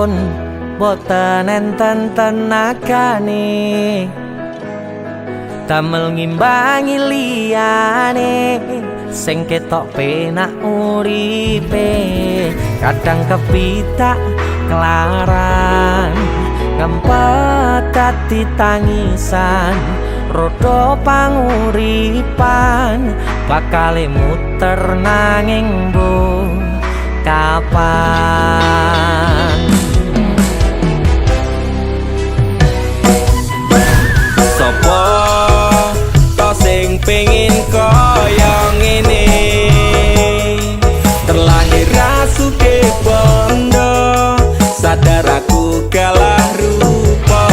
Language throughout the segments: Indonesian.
pun boten enten tenagane damel ngimbangi liyane sing ketok penak uripe kadang kepitak kelaran ngempet dadi tangisan rodo panguripan bakal muter nanging bu kapan sopo to sing pengin koyo ngene terlahir rasuke bondo sadar aku kalah rupa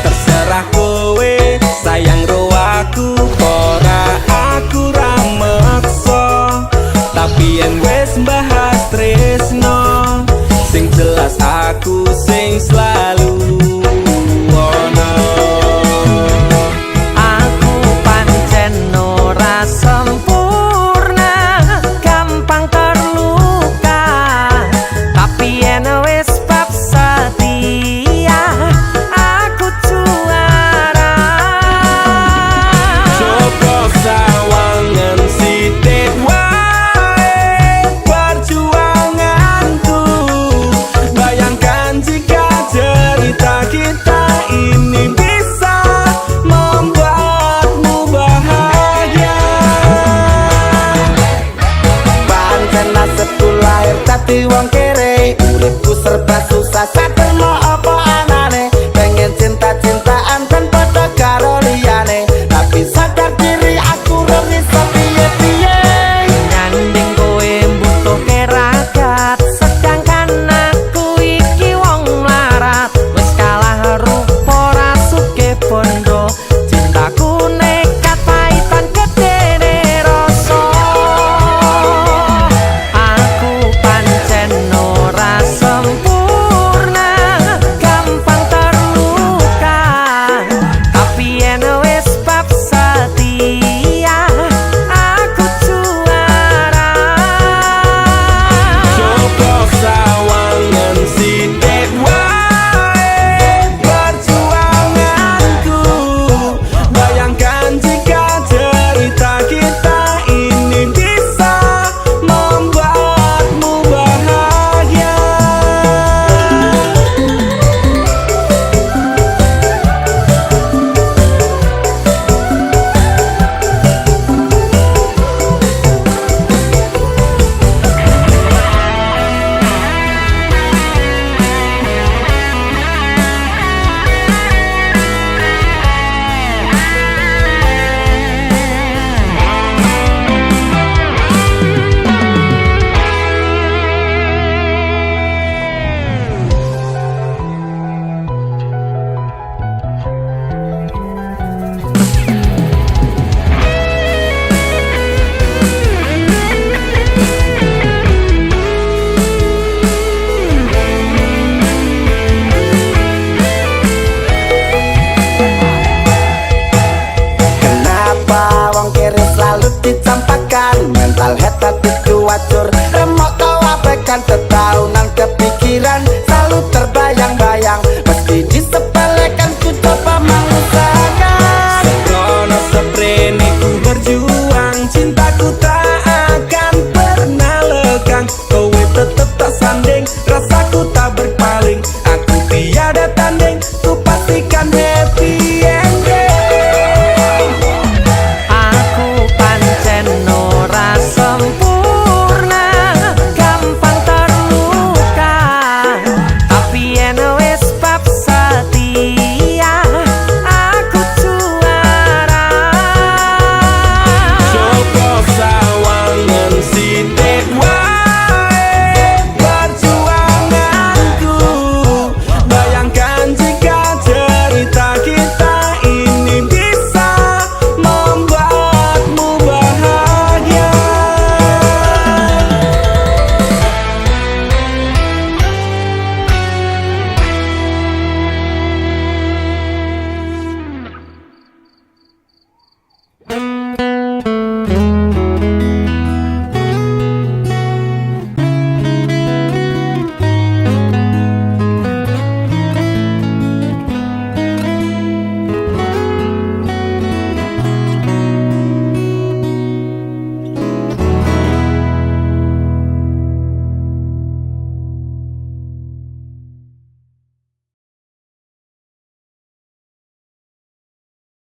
terserah kowe sayang ro aku ora aku ra maksa tapi yen wis bahas tresno sing jelas aku sing selalu ono aku pancen ora sempurna gampang terluka tapi yen wis bab setia aku juara coba sawangan sithik wae perjuanganku bayangkan jika cerita kita ini bisa membuatmu bahagia pancen nasibku lahir dadi wong kere uripku serba susah saterno apa anane pengen cinta-cintaan dan padha karo liyane tapi sadar diri aku ora bisa piye-piye nyanding kowe mbutuhke ragat sedangkan aku iki wong mlarat wis kalah rupa rasuke bondo cintaku nekat paitan gedene rasa aku pancen ora sempurna gampang terluka tapi yen wis bab setia aku juara coba sawangan sithik wae perjuanganku bayangkan jika cerita kita ini bisa membuatmu bahagia kenapa wong kere selalu dicampakan mental head hatiku wacur